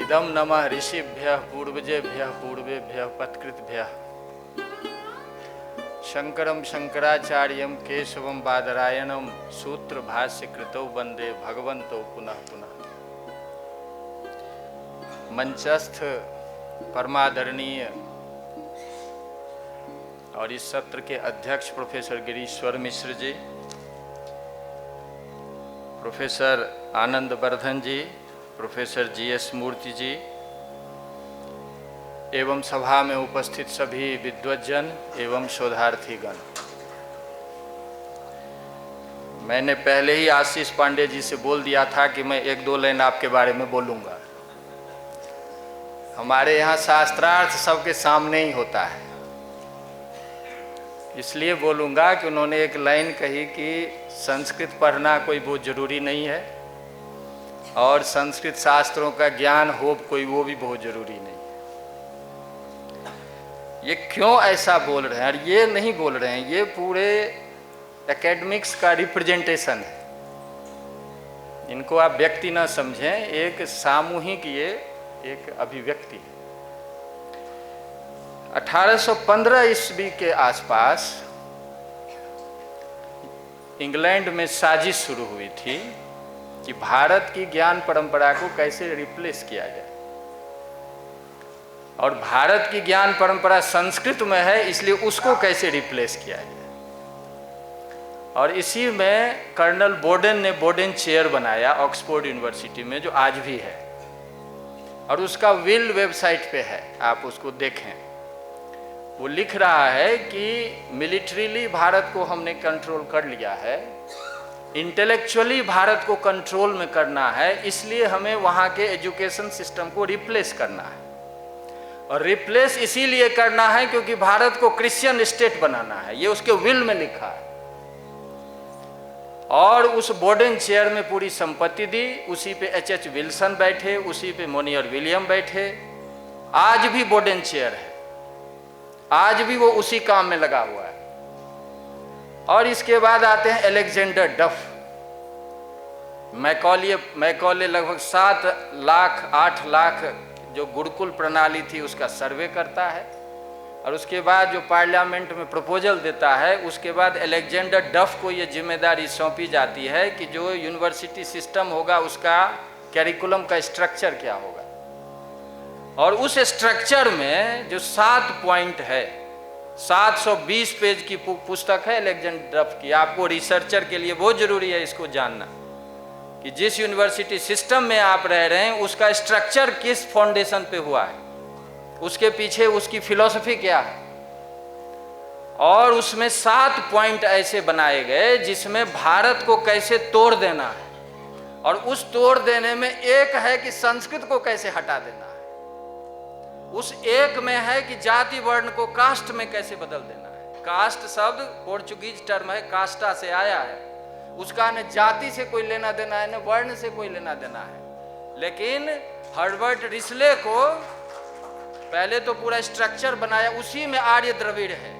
इदं नमः ऋषिभ्यः पूर्वजेभ्यः पूर्वेभ्यः पत्कृतभ्यः शंकरं शंकराचार्यं केशवं बादरायणं सूत्र भाष्य कृतौ वंदे भगवन्तौ पुनः पुनः। मंचस्थ परमादरणीय और इस सत्र के अध्यक्ष प्रोफेसर गिरीश्वर मिश्र जी, प्रोफेसर आनंद वर्धन जी, प्रोफेसर जीएस मूर्ति जी एवं सभा में उपस्थित सभी विद्वज्जन एवं शोधार्थीगण, मैंने पहले ही आशीष पांडे जी से बोल दिया था कि मैं एक दो लाइन आपके बारे में बोलूँगा। हमारे यहाँ शास्त्रार्थ सबके सामने ही होता है, इसलिए बोलूँगा कि उन्होंने एक लाइन कही कि संस्कृत पढ़ना कोई बहुत ज़रूरी नहीं है और संस्कृत शास्त्रों का ज्ञान हो कोई वो भी बहुत ज़रूरी नहीं है। ये क्यों ऐसा बोल रहे हैं? और ये नहीं बोल रहे हैं, ये पूरे एकेडमिक्स का रिप्रेजेंटेशन है। इनको आप व्यक्ति ना समझें, एक सामूहिक ये एक अभिव्यक्ति है। 1815 ईस्वी के आसपास इंग्लैंड में साजिश शुरू हुई थी कि भारत की ज्ञान परंपरा को कैसे रिप्लेस किया जाए, और भारत की ज्ञान परंपरा संस्कृत में है इसलिए उसको कैसे रिप्लेस किया जाए। और इसी में कर्नल बोडेन ने बोडेन चेयर बनाया ऑक्सफोर्ड यूनिवर्सिटी में, जो आज भी है, और उसका विल वेबसाइट पे है, आप उसको देखें। वो लिख रहा है कि मिलिट्रीली भारत को हमने कंट्रोल कर लिया है, इंटेलेक्चुअली भारत को कंट्रोल में करना है, इसलिए हमें वहाँ के एजुकेशन सिस्टम को रिप्लेस करना है। और रिप्लेस इसीलिए करना है क्योंकि भारत को क्रिश्चियन स्टेट बनाना है, ये उसके विल में लिखा है। और उस बोडेन चेयर में पूरी संपत्ति दी, उसी पे एच विल्सन बैठे, उसी पे मोनियर विलियम बैठे। आज भी बोडेन चेयर है, आज भी वो उसी काम में लगा हुआ है। और इसके बाद आते हैं अलेक्जेंडर डफ, मैकॉले लगभग 7 लाख 8 लाख जो गुरुकुल प्रणाली थी उसका सर्वे करता है, और उसके बाद जो पार्लियामेंट में प्रपोजल देता है, उसके बाद अलेक्जेंडर डफ को ये जिम्मेदारी सौंपी जाती है कि जो यूनिवर्सिटी सिस्टम होगा उसका कैरिकुलम का स्ट्रक्चर क्या होगा। और उस स्ट्रक्चर में जो 7 पॉइंट है, 720 पेज की पुस्तक है अलेक्जेंडर डफ की। आपको रिसर्चर के लिए बहुत जरूरी है इसको जानना कि जिस यूनिवर्सिटी सिस्टम में आप रह रहे हैं उसका स्ट्रक्चर किस फाउंडेशन पे हुआ है, उसके पीछे उसकी फिलॉसफी क्या है। और उसमें 7 पॉइंट ऐसे बनाए गए जिसमें भारत को कैसे तोड़ देना है, और उस तोड़ देने में एक है कि संस्कृत को कैसे हटा देना है, उस एक में है कि जाति वर्ण को कास्ट में कैसे बदल देना है। कास्ट शब्द पोर्चुगीज टर्म है, कास्टा से आया है, उसका न जाति से कोई लेना देना है न वर्ण से कोई लेना देना है। लेकिन हर्बर्ट रिस्ले को पहले तो पूरा स्ट्रक्चर बनाया, उसी में आर्य द्रविड़ है,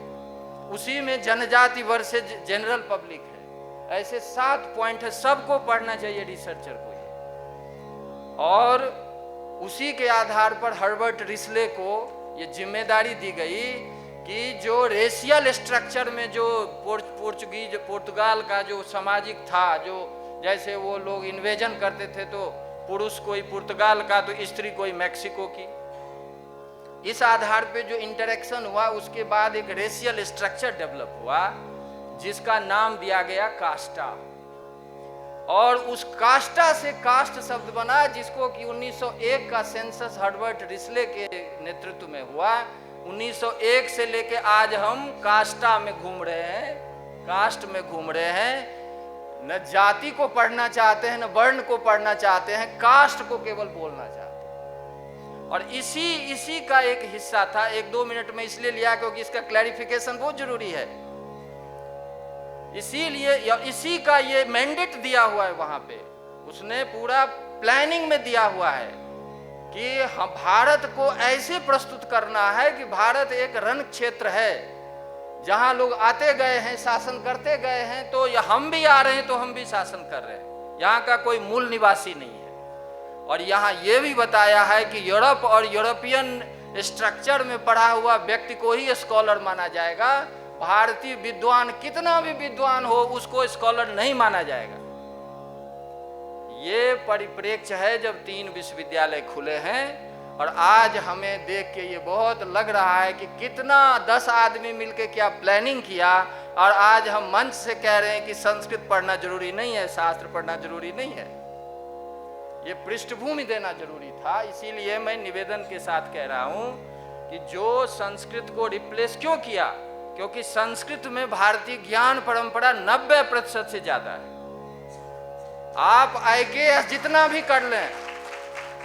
उसी में जनजाति वर्सेज जनरल पब्लिक है। ऐसे 7 पॉइंट है, सबको पढ़ना चाहिए रिसर्चर को ये। और उसी के आधार पर हर्बर्ट रिस्ले को ये जिम्मेदारी दी गई कि जो रेशियल स्ट्रक्चर में जो पुर्तगाल का जो सामाजिक था, जो जैसे वो लोग इन्वेजन करते थे तो पुरुष कोई पुर्तगाल का तो स्त्री कोई मैक्सिको की, इस आधार पे जो इंटरेक्शन हुआ उसके बाद एक रेशियल स्ट्रक्चर डेवलप हुआ जिसका नाम दिया गया कास्टा। और उस कास्टा से कास्ट शब्द बना, जिसको कि 1901 का सेंसस हर्बर्ट रिस्ले के नेतृत्व में हुआ। 1901 से लेके आज हम कास्टा में घूम रहे हैं, कास्ट में घूम रहे हैं। न जाति को पढ़ना चाहते हैं न वर्ण को पढ़ना चाहते हैं, कास्ट को केवल बोलना चाहते हैं। और इसी का एक हिस्सा था, 1-2 मिनट में इसलिए लिया क्योंकि इसका क्लैरिफिकेशन बहुत जरूरी है। इसीलिए इसी का ये मैंडेट दिया हुआ है वहां पे, उसने पूरा प्लानिंग में दिया हुआ है कि हम भारत को ऐसे प्रस्तुत करना है कि भारत एक रण क्षेत्र है जहां लोग आते गए हैं, शासन करते गए हैं, तो हम भी आ रहे हैं तो हम भी शासन कर रहे हैं, यहाँ का कोई मूल निवासी नहीं है। और यहाँ ये भी बताया है कि यूरोप और यूरोपियन स्ट्रक्चर में पढ़ा हुआ व्यक्ति को ही स्कॉलर माना जाएगा। भारतीय विद्वान कितना भी विद्वान हो उसको स्कॉलर नहीं माना जाएगा। ये परिप्रेक्ष्य है जब 3 विश्वविद्यालय खुले हैं। और आज हमें देख के ये बहुत लग रहा है कि कितना 10 आदमी मिलके क्या प्लानिंग किया, और आज हम मंच से कह रहे हैं कि संस्कृत पढ़ना जरूरी नहीं है, शास्त्र पढ़ना जरूरी नहीं है। ये पृष्ठभूमि देना जरूरी था। इसीलिए मैं निवेदन के साथ कह रहा हूं कि जो संस्कृत को रिप्लेस क्यों किया, क्योंकि संस्कृत में भारतीय ज्ञान परंपरा 90% से ज्यादा है। आप IKS जितना भी कर लें,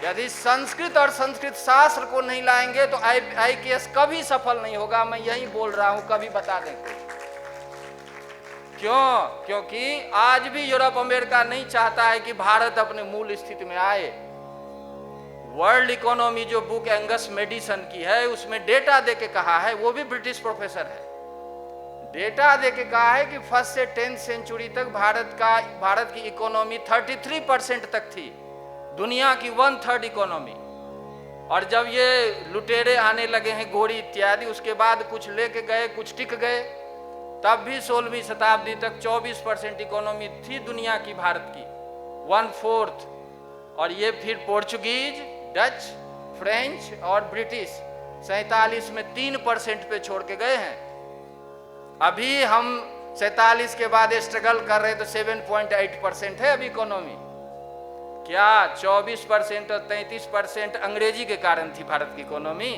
यदि संस्कृत और संस्कृत शास्त्र को नहीं लाएंगे तो IKS कभी सफल नहीं होगा। मैं यही बोल रहा हूं, कभी बता दें क्यों? क्योंकि आज भी यूरोप अमेरिका नहीं चाहता है कि भारत अपने मूल स्थिति में आए। वर्ल्ड इकोनॉमी जो बुक एंगस मेडिसन की है उसमें डेटा देके कहा है, वो भी ब्रिटिश प्रोफेसर है, डेटा देके कहा है कि 1st से 10th सेंचुरी तक भारत की इकोनॉमी 33% तक थी, दुनिया की 1/3 इकोनॉमी। और जब ये लुटेरे आने लगे हैं घोड़ी इत्यादि, उसके बाद कुछ लेके गए, कुछ टिक गए, तब भी 16वीं शताब्दी तक 24% इकोनॉमी थी दुनिया की, भारत की 1/4। और ये फिर पोर्चुगीज, डच, फ्रेंच और ब्रिटिश 47 में 3% पे छोड़ के गए हैं। अभी हम 47 के बाद स्ट्रगल कर रहे हैं तो 7.8% है अभी इकोनॉमी। क्या 24% और 33% अंग्रेजी के कारण थी भारत की इकोनॉमी?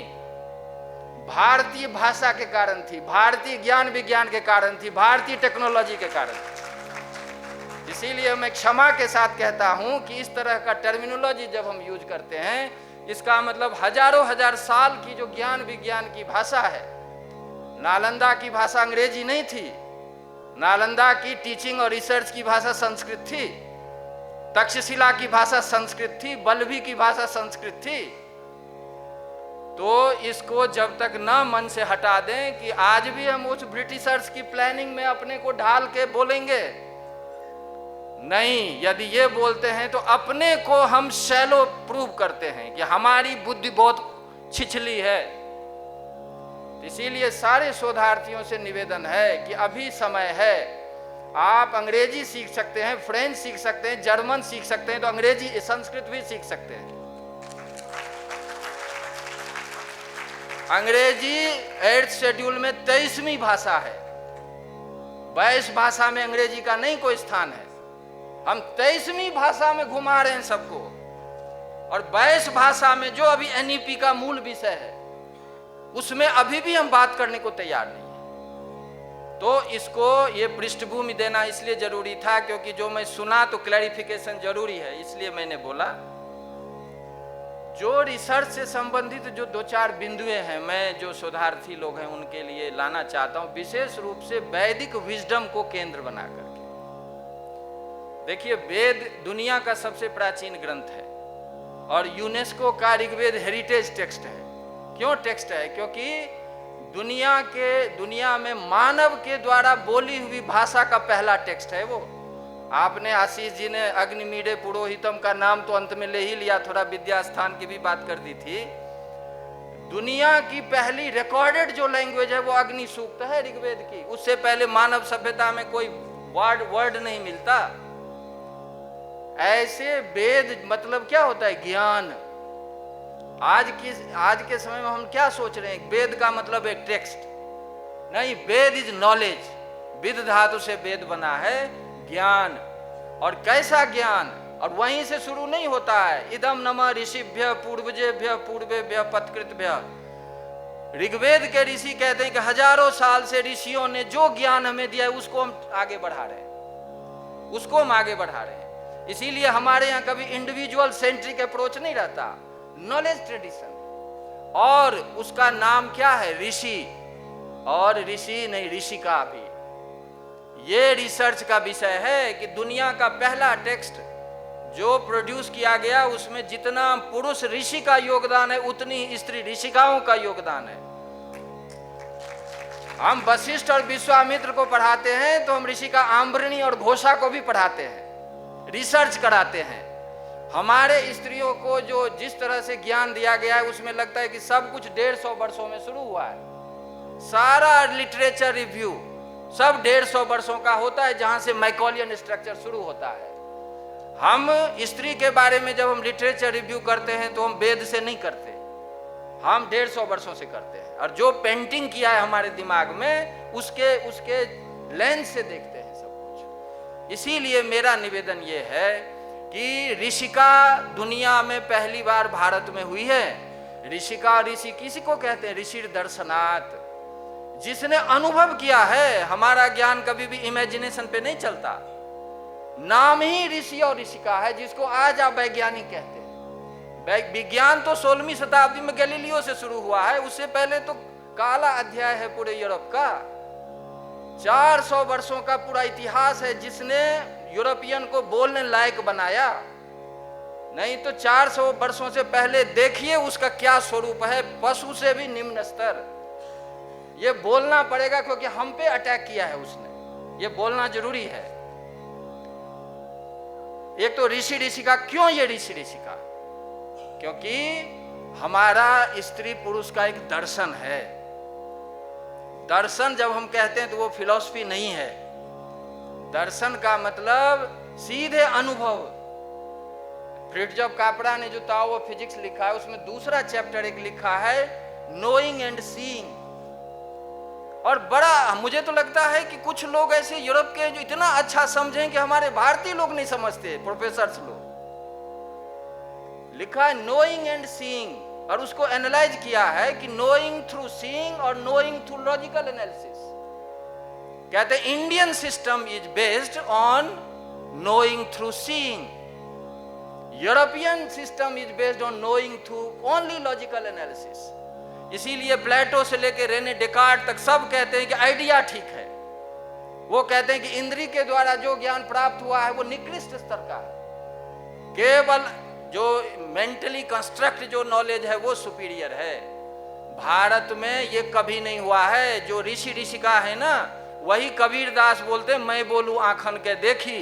भारतीय भाषा के कारण थी, भारतीय ज्ञान विज्ञान के कारण थी, भारतीय टेक्नोलॉजी के कारण थी। इसीलिए मैं क्षमा के साथ कहता हूं कि इस तरह का टर्मिनोलॉजी जब हम यूज करते हैं, इसका मतलब हजारों हजार साल की जो ज्ञान विज्ञान की भाषा है। नालंदा की भाषा अंग्रेजी नहीं थी, नालंदा की टीचिंग और रिसर्च की भाषा संस्कृत थी, तक्षशिला की भाषा संस्कृत थी, बल्लभी की भाषा संस्कृत थी। तो इसको जब तक ना मन से हटा दें कि आज भी हम उस ब्रिटिशर्स की प्लानिंग में अपने को ढाल के बोलेंगे, नहीं, यदि ये बोलते हैं तो अपने को हम शैलो प्रूव करते हैं कि हमारी बुद्धि बहुत छिछली है। इसीलिए सारे शोधार्थियों से निवेदन है कि अभी समय है, आप अंग्रेजी सीख सकते हैं, फ्रेंच सीख सकते हैं, जर्मन सीख सकते हैं, तो अंग्रेजी संस्कृत भी सीख सकते हैं। अंग्रेजी 8th शेड्यूल में 23वीं भाषा है, 22 भाषा में अंग्रेजी का नहीं कोई स्थान है। हम 23वीं भाषा में घुमा रहे हैं सबको, और 22 भाषा में जो अभी NEP का मूल विषय है उसमें अभी भी हम बात करने को तैयार नहीं है। तो इसको ये पृष्ठभूमि देना इसलिए जरूरी था क्योंकि जो मैं सुना तो क्लैरिफिकेशन जरूरी है, इसलिए मैंने बोला। जो रिसर्च से संबंधित जो 2-4 बिंदुएं हैं, मैं जो शोधार्थी लोग हैं उनके लिए लाना चाहता हूं, विशेष रूप से वैदिक विजडम को केंद्र बना करके। देखिए, वेद दुनिया का सबसे प्राचीन ग्रंथ है और यूनेस्को का ऋग्वेद हेरिटेज टेक्स्ट है। क्यों टेक्स्ट है? क्योंकि दुनिया में मानव के द्वारा बोली हुई भाषा का पहला टेक्स्ट है वो। आपने आशीष जी ने अग्निमीडे पुरोहितम का नाम तो अंत में ले ही लिया, थोड़ा विद्या स्थान की भी बात कर दी थी। दुनिया की पहली रिकॉर्डेड जो लैंग्वेज है वो अग्नि सूक्त है ऋग्वेद की। उससे पहले मानव सभ्यता में कोई वर्ड नहीं मिलता। ऐसे वेद मतलब क्या होता है? ज्ञान। आज के समय में हम क्या सोच रहे हैं? वेद का मतलब एक टेक्स्ट नहीं, वेद इज नॉलेज। विद धातु से वेद बना है, ज्ञान। और कैसा ज्ञान? और वहीं से शुरू नहीं होता है। इदम नमः ऋषिभ्य पूर्वजेभ्य पूर्वेभ्य पत्कृतभ्य। ऋग्वेद के ऋषि कहते हैं कि हजारों साल से ऋषियों ने जो ज्ञान हमें दिया है उसको हम आगे बढ़ा रहे हैं, उसको हम आगे बढ़ा रहे हैं। इसीलिए हमारे यहाँ कभी इंडिविजुअल सेंट्रिक अप्रोच नहीं रहता, नॉलेज ट्रेडिशन। और उसका नाम क्या है? ऋषि। और ऋषि नहीं, ऋषिका भी। ये रिसर्च का विषय है कि दुनिया का पहला टेक्स्ट जो प्रोड्यूस किया गया उसमें जितना पुरुष ऋषि का योगदान है उतनी स्त्री ऋषिकाओं का योगदान है। हम वशिष्ठ और विश्वामित्र को पढ़ाते हैं तो हम ऋषिका आम्बरणी और घोषा को भी पढ़ाते हैं, रिसर्च कराते हैं। हमारे स्त्रियों को जो जिस तरह से ज्ञान दिया गया है उसमें लगता है कि सब कुछ 150 वर्षों में शुरू हुआ है। सारा लिटरेचर रिव्यू सब 150 वर्षों का होता है, जहां से मैकॉलियन स्ट्रक्चर शुरू होता है। हम स्त्री के बारे में जब हम लिटरेचर रिव्यू करते हैं तो हम वेद से नहीं करते, हम 150 वर्षों से करते हैं, और जो पेंटिंग किया है हमारे दिमाग में उसके लेंस से देखते हैं सब कुछ। इसीलिए मेरा निवेदन ये है कि ऋषिका दुनिया में पहली बार भारत में हुई है। ऋषिका, ऋषि किसी को कहते हैं? ऋषि दर्शनात्, जिसने अनुभव किया है। हमारा ज्ञान कभी भी इमेजिनेशन पे नहीं चलता। नाम ही ऋषि और ऋषिका है, जिसको आज आप वैज्ञानिक कहते हैं। विज्ञान तो 16वीं शताब्दी में गैलीलियो से शुरू हुआ है, उससे पहले तो काला अध्याय है पूरे यूरोप का। 400 वर्षों का पूरा इतिहास है जिसने यूरोपियन को बोलने लायक बनाया। नहीं तो 400 वर्षों से पहले देखिए उसका क्या स्वरूप है, पशु से भी निम्न स्तर। ये बोलना पड़ेगा क्योंकि हम पे अटैक किया है उसने, ये बोलना जरूरी है। एक तो ऋषि ऋषिका, क्यों ये ऋषि ऋषिका? क्योंकि हमारा स्त्री पुरुष का एक दर्शन है। दर्शन जब हम कहते हैं तो वो फिलॉसफी नहीं है। दर्शन का मतलब सीधे अनुभव। फ्रिट्जॉफ कापरा ने जो ताओ ऑफ फिजिक्स लिखा है उसमें दूसरा चैप्टर एक लिखा है नोइंग एंड सीइंग। और बड़ा मुझे तो लगता है कि कुछ लोग ऐसे यूरोप के जो इतना अच्छा समझें कि हमारे भारतीय लोग नहीं समझते, प्रोफेसर्स लोग। लिखा है नोइंग एंड सीइंग, और उसको एनालाइज किया है कि नोइंग थ्रू सीइंग और नोइंग थ्रू लॉजिकल एनालिसिस। कहते हैं Indian system is based on knowing through seeing, European system is based on knowing through only logical analysis. इसीलिए प्लेटो से लेकर रेने डेकार्ट तक सब कहते हैं कि आइडिया ठीक है। वो कहते हैं कि इंद्रिय के द्वारा जो ज्ञान प्राप्त हुआ है वो निकृष्ट स्तर का है, केवल जो मेंटली कंस्ट्रक्ट जो नॉलेज है वो सुपीरियर है। भारत में ये कभी नहीं हुआ है। जो ऋषि ऋषिका है ना, वही कबीरदास बोलते हैं मैं बोलूं आंखन के देखी,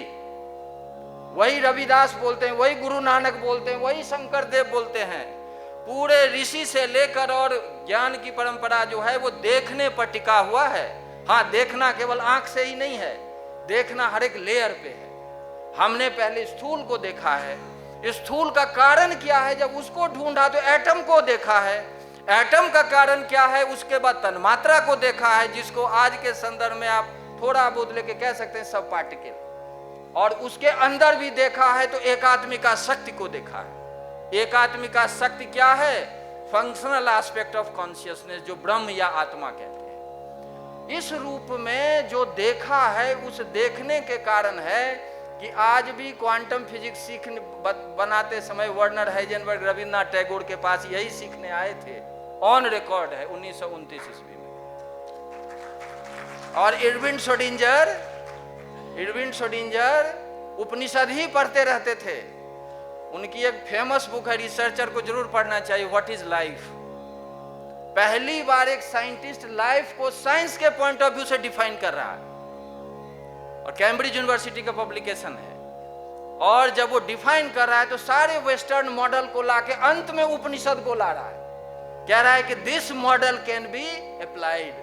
वही रविदास बोलते हैं, वही गुरु नानक बोलते हैं, वही शंकर देव बोलते हैं। पूरे ऋषि से लेकर और ज्ञान की परंपरा जो है वो देखने पर टिका हुआ है। हाँ, देखना केवल आंख से ही नहीं है, देखना हर एक लेयर पे है। हमने पहले स्थूल को देखा है, स्थूल का कारण क्या है जब उसको ढूंढा तो एटम को देखा है, एटम का कारण क्या है उसके बाद तन्मात्रा को देखा है, जिसको आज के संदर्भ में आप थोड़ा बहुत लेके कह सकते हैं सब पार्टिकल। और उसके अंदर भी देखा है तो एकात्मिका शक्ति को देखा है। एकात्मिका शक्ति क्या है? फंक्शनल एस्पेक्ट ऑफ कॉन्शियसनेस, जो ब्रह्म या आत्मा कहते हैं। इस रूप में जो देखा है उस देखने के कारण है कि आज भी क्वांटम फिजिक्स सीखने बनाते समय वर्नर हाइजेनबर्ग रविन्द्रनाथ टैगोर के पास यही सीखने आए थे। ऑन रिकॉर्ड है 1929 ईस्वी में। और इरविन श्रोडिंजर उपनिषद ही पढ़ते रहते थे। उनकी एक फेमस बुक है, रिसर्चर को जरूर पढ़ना चाहिए, व्हाट इज लाइफ। पहली बार एक साइंटिस्ट लाइफ को साइंस के पॉइंट ऑफ व्यू से डिफाइन कर रहा है, और कैम्ब्रिज यूनिवर्सिटी का पब्लिकेशन है। और जब वो डिफाइन कर रहा है तो सारे वेस्टर्न मॉडल को लाके अंत में उपनिषद को ला रहा है, कह रहा है कि this model can be applied.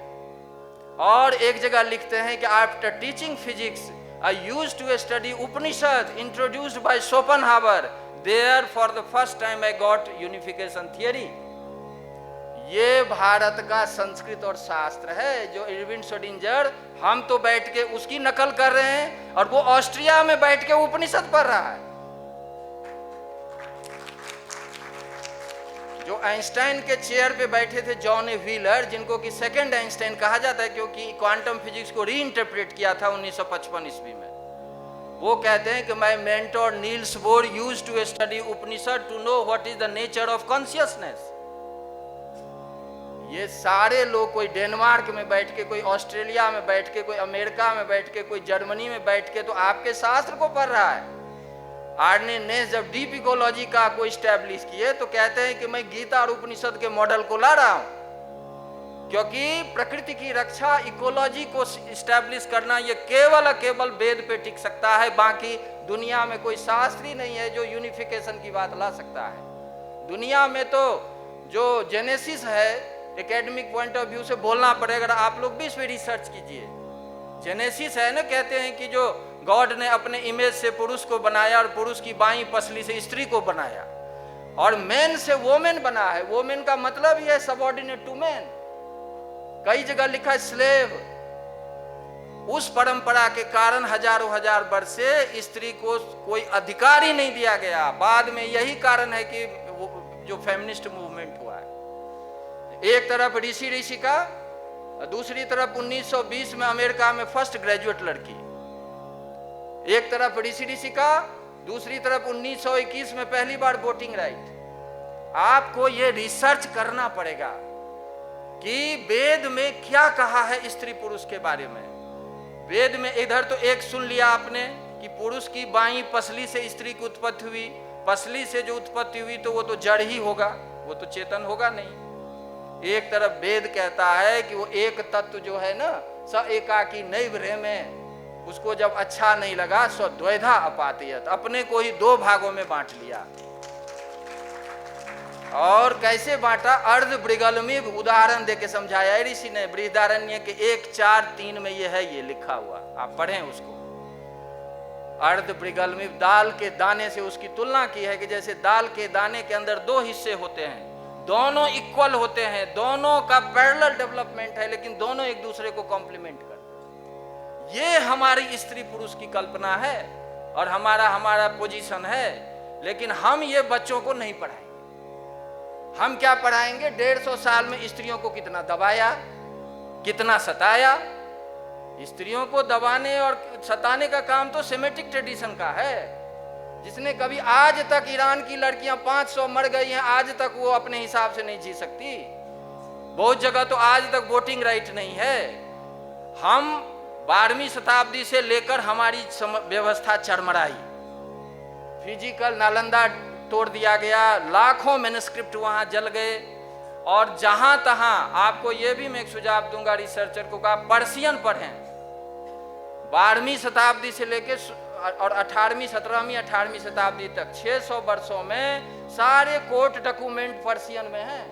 और एक जगह लिखते हैं कि after teaching physics I used to study Upanishad introduced by Schopenhauer, there for the first time I got unification theory. ये भारत का संस्कृत और शास्त्र है जो इरविन श्रोडिंजर, हम तो बैठ के उसकी नकल कर रहे हैं और वो ऑस्ट्रिया में बैठ के उपनिषद पढ़ रहा है। जो आइंस्टाइन के चेयर पे बैठे थे जॉन व्हीलर, जिनको कि सेकंड आइंस्टाइन कहा जाता है क्योंकि क्वांटम फिजिक्स को रीइंटरप्रेट किया था 1955 ईस्वी में, वो कहते हैं कि my mentor Niels Bohr used to study Upanishad to know what is the nature of consciousness. ये सारे लोग, कोई डेनमार्क में बैठ के, कोई ऑस्ट्रेलिया में बैठ के, कोई अमेरिका में बैठ के, कोई जर्मनी में बैठ के तो आपके शास्त्र को पढ़ रहा है। आर्ने नेस जब डीप इकोलॉजी का को इस्टेब्लिश किए तो कहते हैं कि मैं गीता और उपनिषद के मॉडल को ला रहा हूं। क्योंकि प्रकृति की रक्षा, इकोलॉजी को इस्टेब्लिश करना, ये केवल वेद पे टिक सकता है। बाकी दुनिया में कोई शास्त्र ही नहीं है जो यूनिफिकेशन की बात ला सकता है। दुनिया में तो जो जेनेसिस है, एकेडमिक पॉइंट ऑफ व्यू से बोलना पड़ेगा, आप लोग भी इस पर रिसर्च कीजिए। जेनेसिस है ना, कहते हैं कि जो गॉड ने अपने इमेज से पुरुष को बनाया और पुरुष की बाईं पसली से स्त्री को बनाया, और मैन से वोमेन बना है। वोमेन का मतलब ही है सबऑर्डिनेट टू मैन। कई जगह लिखा है स्लेव। उस परंपरा के कारण हजारों हजार वर्ष से स्त्री को कोई अधिकार ही नहीं दिया गया। बाद में यही कारण है कि जो फेमिनिस्ट मूवमेंट हुआ है। एक तरफ ऋषि का, दूसरी तरफ 1920 में अमेरिका में फर्स्ट ग्रेजुएट लड़की। एक तरफ ऋषि का, दूसरी तरफ 1921 में पहली बार वोटिंग राइट। आपको ये रिसर्च करना पड़ेगा कि वेद में क्या कहा है स्त्री पुरुष के बारे में। वेद में इधर तो एक सुन लिया आपने कि पुरुष की बाईं पसली से स्त्री की उत्पत्ति हुई। पसली से जो उत्पत्ति हुई तो वो तो जड़ ही होगा, वो तो चेतन होगा नहीं। एक तरफ वेद कहता है कि वो एक तत्व जो है ना, स एकाकी नैव में, उसको जब अच्छा नहीं लगा सो द्वैधा अपातयत, अपने को ही दो भागों में बांट लिया। और कैसे बांटा? अर्ध ब्रिगलमिव उदाहरण देके समझाया ऋषि ने। बृहदारण्य के 1:4-3 में ये है, ये लिखा हुआ, आप पढ़ें उसको। अर्ध ब्रिगलमिव, दाल के दाने से उसकी तुलना की है कि जैसे दाल के दाने के अंदर दो हिस्से होते हैं, दोनों इक्वल होते हैं, दोनों का पैरेलल डेवलपमेंट है, लेकिन दोनों एक दूसरे को कॉम्प्लीमेंट करते हैं। ये हमारी स्त्री पुरुष की कल्पना है और हमारा पोजीशन है। लेकिन हम ये बच्चों को नहीं पढ़ाएंगे। हम क्या पढ़ाएंगे? 150 साल में स्त्रियों को कितना दबाया, कितना सताया। स्त्रियों को दबाने और सताने का काम तो सेमेटिक ट्रेडिशन का है, जिसने कभी आज तक ईरान की लड़कियां 500 मर गई हैं, आज तक वो अपने हिसाब से नहीं जी सकती। बहुत जगह तो आज तक वोटिंग राइट नहीं है। हम 12वीं शताब्दी से लेकर हमारी व्यवस्था चरमराई। फिजिकल नालंदा तोड़ दिया गया, लाखों मैन्युस्क्रिप्ट वहां जल गए। और जहां तहां आपको यह भी मैं एक सुझाव दूंगा रिसर्चर को, का पर्शियन पढ़ें। 12वीं शताब्दी से लेकर और 18वीं 18वीं शताब्दी तक 600 वर्षों में सारे कोर्ट डॉक्यूमेंट पर्शियन में हैं।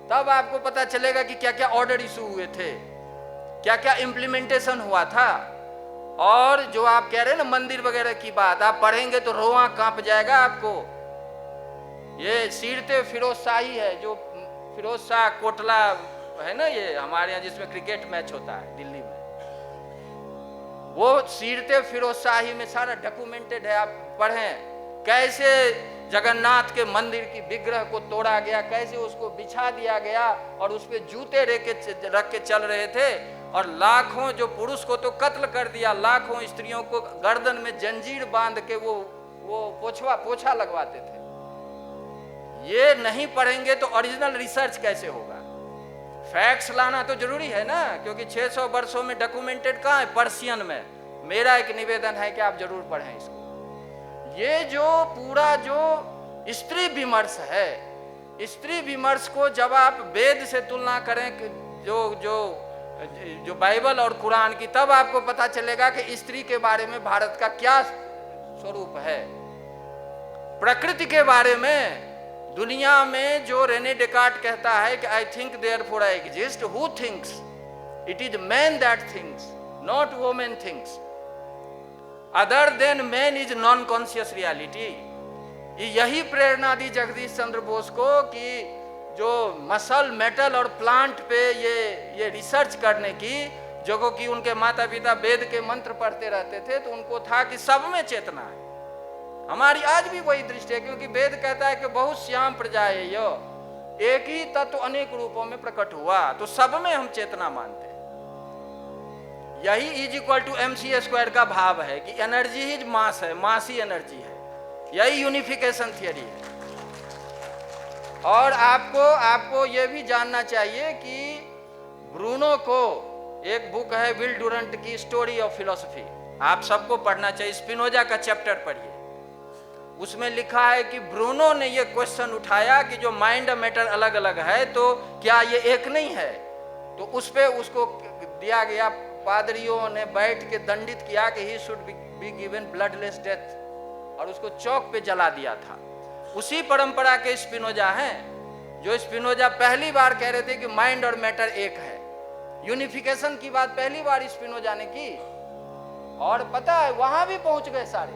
तब आपको पता चलेगा कि क्या क्या ऑर्डर इशू हुए थे, क्या क्या इम्प्लीमेंटेशन हुआ था। और जो आप कह रहे हैं ना मंदिर वगैरह की बात, आप पढ़ेंगे तो रोआ कांप जाएगा आपको। ये सीरते फिरोज शाही है, जो फिरोज शाह कोटला है ना, ये हमारे यहाँ जिसमें क्रिकेट मैच होता है दिल्ली में, वो सीरते फिरोज शाही में सारा डॉक्यूमेंटेड है। आप पढ़ें कैसे जगन्नाथ के मंदिर की विग्रह को तोड़ा गया, कैसे उसको बिछा दिया गया और उस पर जूते रख के चल रहे थे। और लाखों जो पुरुष को तो कत्ल कर दिया, लाखों स्त्रियों को गर्दन में जंजीर बांध के वो पोछा लगवाते थे। ये नहीं पढ़ेंगे तो ओरिजिनल रिसर्च कैसे होगा? फैक्ट्स लाना तो जरूरी है ना, क्योंकि 600 वर्षों में डॉक्यूमेंटेड कहाँ है? पर्शियन में। मेरा एक निवेदन है कि आप जरूर पढ़ें इसको। ये जो पूरा जो स्त्री विमर्श है, स्त्री विमर्श को जब आप वेद से तुलना करें जो बाइबल और कुरान की, तब आपको पता चलेगा कि स्त्री के बारे में भारत का क्या स्वरूप है। प्रकृति के बारे में दुनिया में जो रेने डेकार्ट कहता है कि I think therefore I exist, who thinks? It is man that thinks, not women thinks. Other than man is non conscious reality. यही प्रेरणा दी जगदीश चंद्र बोस को कि जो मसल, मेटल और प्लांट पे ये रिसर्च करने की, जो कि उनके माता पिता वेद के मंत्र पढ़ते रहते थे, तो उनको था कि सब में चेतना है। हमारी आज भी वही दृष्टि है, क्योंकि वेद कहता है कि बहुत श्याम प्रजाएं यो, एक ही तत्व अनेक रूपों में प्रकट हुआ, तो सब में हम चेतना मानते हैं। यही E=mc² का भाव है कि एनर्जी ही मास है, मास ही एनर्जी है। यही यूनिफिकेशन थियरी है। और आपको यह भी जानना चाहिए कि ब्रूनो को एक बुक है विल डुरंट की स्टोरी ऑफ फिलॉसफी, आप सबको पढ़ना चाहिए। स्पिनोजा का चैप्टर पढ़िए, उसमें लिखा है कि ब्रूनो ने यह क्वेश्चन उठाया कि जो माइंड और मैटर अलग अलग है, तो क्या ये एक नहीं है? तो उस पे उसको दिया गया, पादरियों ने बैठ के दंडित किया कि he should be given bloodless death, और उसको चौक पे जला दिया था। उसी परंपरा के स्पिनोजा हैं, जो स्पिनोजा पहली बार कह रहे थे कि माइंड और मैटर एक है। यूनिफिकेशन की बात पहली बार स्पिनोजा ने की, और पता है वहां भी पहुंच गए सारे।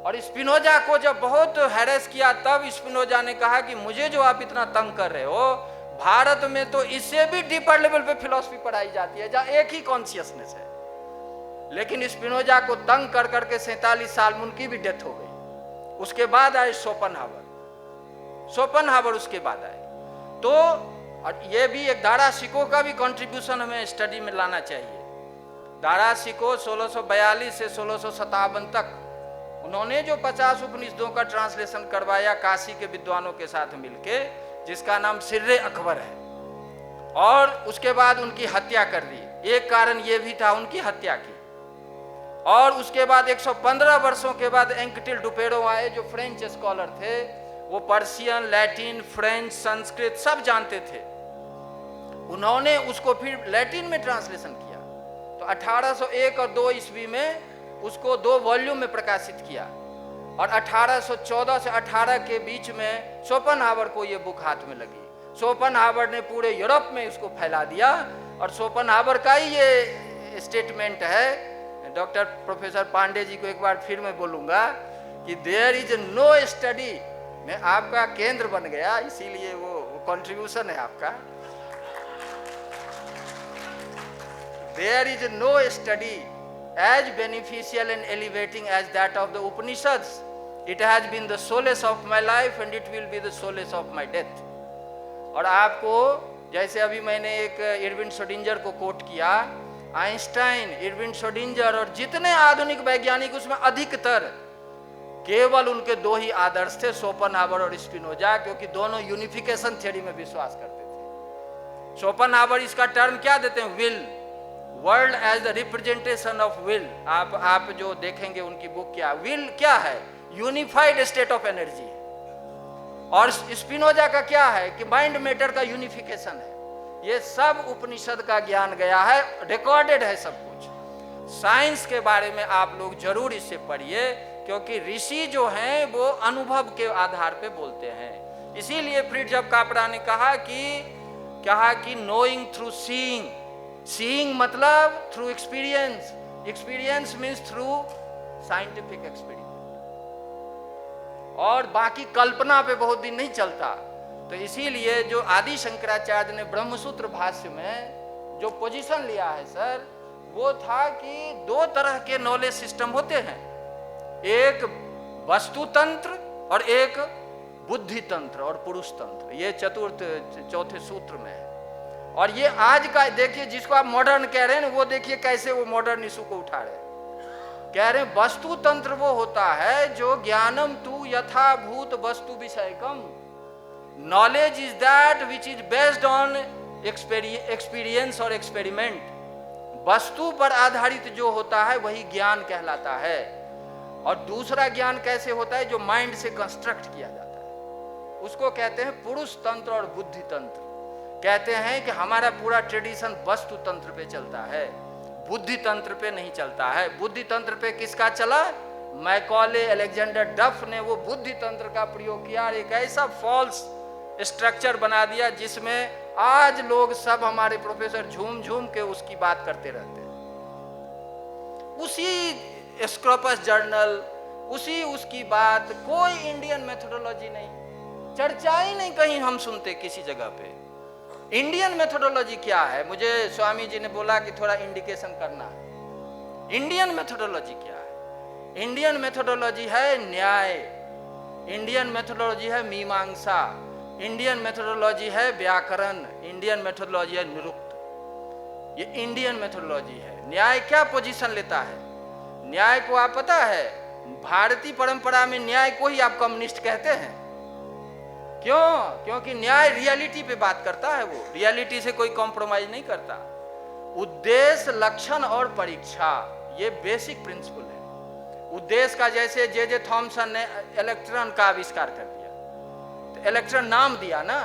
और स्पिनोजा को जब बहुत हैरेस किया, तब स्पिनोजा ने कहा कि मुझे जो आप इतना तंग कर रहे हो, भारत में तो इससे भी डीपर लेवल पे फिलॉसफी पढ़ाई जाती है जहां एक ही कॉन्शियसनेस है। लेकिन स्पिनोजा को तंग कर करके 47 साल में उनकी भी डेथ हो गई। उसके बाद आए शोपेनहावर उसके बाद आए। तो और ये भी एक दाराशिको का भी कंट्रीब्यूशन हमें स्टडी में लाना चाहिए। दाराशिको 1642 से 1657 तक उन्होंने जो 50 उपनिषदों का ट्रांसलेशन करवाया काशी के विद्वानों के साथ मिलके, जिसका नाम सिर्रे अकबर है, और उसके बाद उनकी हत्या कर दी। एक कारण यह भी था उनकी हत्या की। और उसके बाद 115 वर्षों के बाद एंकटिल डुपेरो आए, जो फ्रेंच स्कॉलर थे। वो पर्शियन, लैटिन, फ्रेंच, संस्कृत सब जानते थे। उन्होंने उसको फिर लैटिन में ट्रांसलेशन किया। तो 1801 और 2 ईस्वी में उसको 2 वॉल्यूम में प्रकाशित किया, और 1814 से 18 के बीच में शोपेनहावर को ये बुक हाथ में लगी। शोपेनहावर ने पूरे यूरोप में इसको फैला दिया, और शोपेनहावर का ही ये स्टेटमेंट है। डॉक्टर प्रोफेसर पांडे जी को एक बार फिर मैं बोलूँगा कि देयर इज नो स्टडी, मैं आपका केंद्र बन गया, इसीलिए वो कंट्रीब्यूशन है आपका। There is no study as beneficial and elevating as that of the Upanishads. It has been the solace of my life and it will be the solace of my death. और आपको जैसे अभी मैंने एक Irwin Schrodinger को coat किया, Einstein, Irwin Schrodinger और जितने आधुनिक वैज्ञानिक, उसमें अधिकतर केवल उनके 2 ही आदर्श थे, शोपेनहावर और स्पिनोजा, क्योंकि दोनों यूनिफिकेशन थ्योरी में विश्वास करते थे। शोपेनहावर इसका टर्म क्या देते हैं? Will, world as the representation of will. आप जो देखेंगे उनकी बुक, क्या विल क्या है? Unified state of energy. और स्पिनोजा का क्या है कि माइंड मैटर का यूनिफिकेशन है। ये सब उपनिषद का ज्ञान गया है, रिकॉर्डेड है सब कुछ। साइंस के बारे में आप लोग जरूर इससे पढ़िए, क्योंकि ऋषि जो हैं वो अनुभव के आधार पे बोलते हैं। इसीलिए फ्रिट्जफ कापरा ने कहा कि नोइंग थ्रू सीइंग, सीइंग मतलब through experience, experience means through scientific experience, और बाकी कल्पना पे बहुत दिन नहीं चलता। तो इसीलिए जो आदि शंकराचार्य ने ब्रह्मसूत्र भाष्य में जो पोजीशन लिया है सर, वो था कि 2 तरह के नॉलेज सिस्टम होते हैं, एक वस्तु तंत्र और एक बुद्धि तंत्र और पुरुष तंत्र। ये चौथे सूत्र में है। और ये आज का देखिए, जिसको आप मॉडर्न कह रहे हैं, वो देखिए कैसे वो मॉडर्न इशू को उठा रहे हैं। कह रहे हैं वस्तु तंत्र वो होता है जो ज्ञानम तू यथाभूत वस्तु विषयकम, knowledge is that which is based on experience और एक्सपेरिमेंट। वस्तु पर आधारित जो होता है वही ज्ञान कहलाता है। और दूसरा ज्ञान कैसे होता है? जो माइंड से कंस्ट्रक्ट किया जाता है, उसको कहते हैं पुरुष तंत्र और बुद्धि तंत्र। कहते हैं कि हमारा पूरा ट्रेडिशन वस्तु तंत्र पे चलता है, बुद्धि तंत्र पे नहीं चलता है। बुद्धि तंत्र पे किसका चला? मैकॉले, अलेक्जेंडर डफ ने वो बुद्धि तंत्र का प्रयोग किया और एक ऐसा फॉल्स स्ट्रक्चर बना दिया जिसमें आज लोग सब हमारे प्रोफेसर झूम झूम के उसकी बात करते रहते हैं। उसी स्क्रॉपस जर्नल, उसकी बात, कोई इंडियन मेथोडोलॉजी नहीं, चर्चा ही नहीं कहीं हम सुनते किसी जगह पे। इंडियन मेथोडोलॉजी क्या है? मुझे स्वामी जी ने बोला कि थोड़ा इंडिकेशन करना है। इंडियन मेथोडोलॉजी क्या है? इंडियन मेथोडोलॉजी है न्याय, इंडियन मेथोडोलॉजी है मीमांसा, इंडियन मेथोडोलॉजी है व्याकरण, इंडियन मेथोडोलॉजी है निरुक्त। ये इंडियन मेथोडोलॉजी है। न्याय क्या पोजीशन लेता है? न्याय को आप पता है, भारतीय परंपरा में न्याय को ही आप कम्युनिस्ट कहते हैं। क्यों? क्योंकि न्याय रियलिटी पे बात करता है, वो रियलिटी से कोई कॉम्प्रोमाइज नहीं करता। उद्देश्य, लक्षण और परीक्षा, ये बेसिक प्रिंसिपल है। उद्देश्य का जैसे जे थॉमसन ने इलेक्ट्रॉन का आविष्कार कर दिया, तो इलेक्ट्रॉन नाम दिया ना,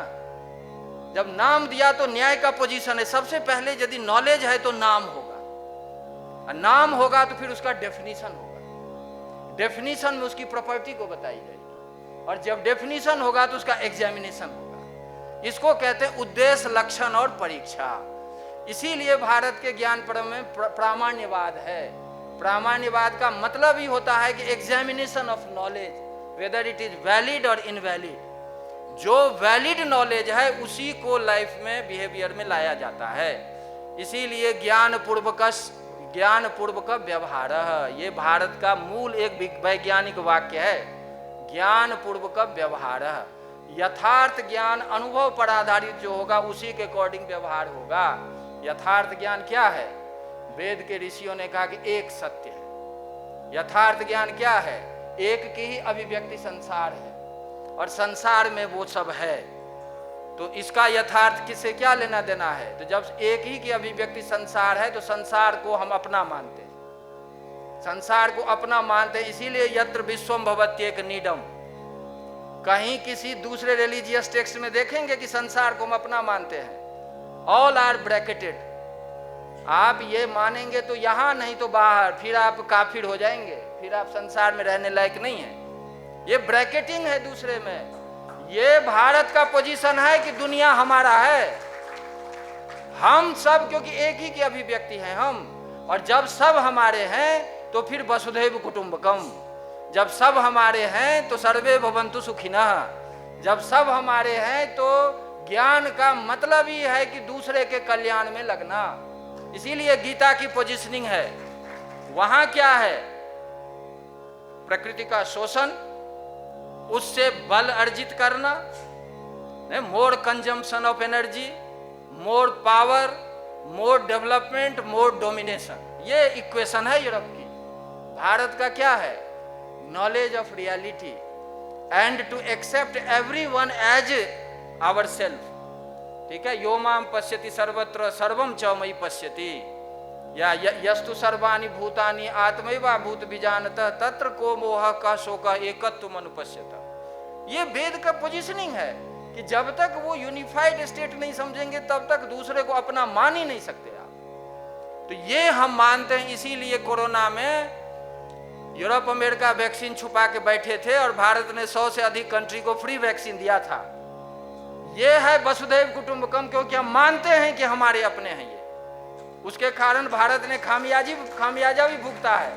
जब नाम दिया तो न्याय का पोजीशन है। सबसे पहले यदि नॉलेज है तो नाम होगा, और नाम होगा तो फिर उसका डेफिनेशन होगा, डेफिनेशन में उसकी प्रॉपर्टी को बताई जाएगी, और जब डेफिनेशन होगा तो उसका एग्जामिनेशन होगा। इसको कहते हैं उद्देश्य, लक्षण और परीक्षा। इसीलिए भारत के ज्ञान परम में प्रामाण्यवाद है। प्रामाण्यवाद का मतलब ही होता है कि examination of knowledge, whether it is valid और इनवैलिड। जो वैलिड नॉलेज है उसी को लाइफ में, बिहेवियर में लाया जाता है। इसीलिए ज्ञान पूर्वक व्यवहार, ये भारत का मूल एक वैज्ञानिक वाक्य है। ज्ञान पूर्वक व्यवहार, यथार्थ ज्ञान अनुभव पर आधारित जो होगा उसी के अकॉर्डिंग व्यवहार होगा। यथार्थ ज्ञान क्या है? वेद के ऋषियों ने कहा कि एक सत्य है। यथार्थ ज्ञान क्या है? एक की ही अभिव्यक्ति संसार है, और संसार में वो सब है। तो इसका यथार्थ किससे क्या लेना देना है? तो जब एक ही की अभिव्यक्ति संसार है तो संसार को हम अपना मानते हैं, संसार को अपना मानते हैं। इसीलिए यत्र विश्वम भवत्येक नीडम, कहीं किसी दूसरे रिलीजियस टेक्स्ट में देखेंगे कि संसार को हम अपना मानते हैं? All are bracketed. आप ये मानेंगे तो यहां, नहीं तो बाहर, फिर आप काफिर हो जाएंगे, फिर आप संसार में रहने लायक नहीं है। ये ब्रैकेटिंग है दूसरे में। ये भारत का पोजीशन है कि दुनिया हमारा है, हम सब, क्योंकि एक ही की अभिव्यक्ति है हम। और जब सब हमारे हैं तो फिर वसुधैव कुटुंबकम। जब सब हमारे हैं तो सर्वे भवन्तु सुखिनः। जब सब हमारे हैं तो ज्ञान का मतलब ही है कि दूसरे के कल्याण में लगना। इसीलिए गीता की पोजीशनिंग है। वहां क्या है? प्रकृति का शोषण, उससे बल अर्जित करना, more consumption of energy, more power, more development, more domination. ये इक्वेशन है यूरोप की। भारत का क्या है? Knowledge of reality and to accept everyone as our self. ठीक है, यो माम पश्यति सर्वत्र सर्वम च मयि पश्यति, या यस्तु सर्वाणि भूतानि आत्मैवा भूत बीजानतः तत्र को मोह का शोक एकत्व अनुपश्यत। ये वेद का पोजीशनिंग है कि जब तक वो यूनिफाइड स्टेट नहीं समझेंगे तब तक दूसरे को अपना मान ही नहीं सकते आप। तो ये हम मानते हैं। इसीलिए कोरोना में यूरोप अमेरिका वैक्सीन छुपा के बैठे थे और भारत ने 100 से अधिक कंट्री को फ्री वैक्सीन दिया था। ये है वसुधैव कुटुंबकम, क्योंकि हम मानते हैं कि हमारे अपने हैं ये। उसके कारण भारत ने खामियाजा भी भुगता है,